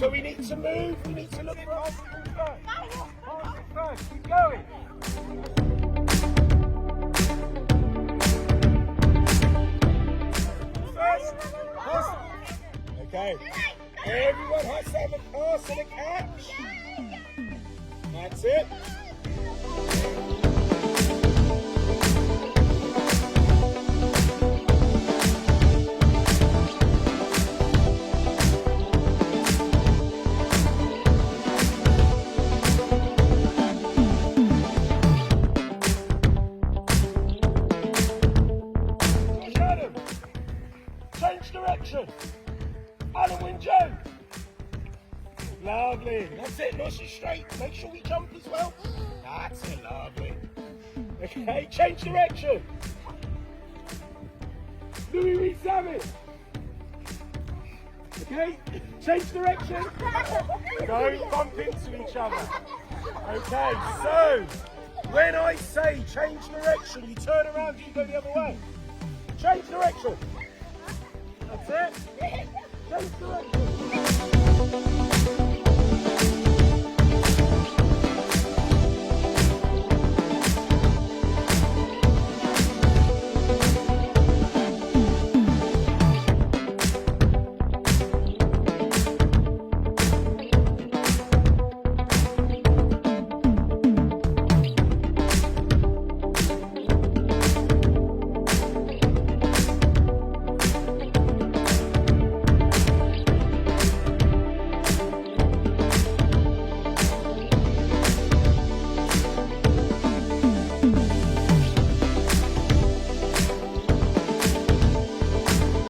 So we need to move, we need to look for obstacles first. Pass it first, keep going. First, pass. Okay. Everyone has to have a pass and a catch. That's it. Change direction. Alan win Joe. Lovely. That's it. Nice and straight. Make sure we jump as well. That's it. Lovely. Okay. Change direction. Louis Reed Savage. Okay. Change direction. Don't bump into each other. Okay. So when I say change direction, you turn around and you go the other way. Change direction. That's it.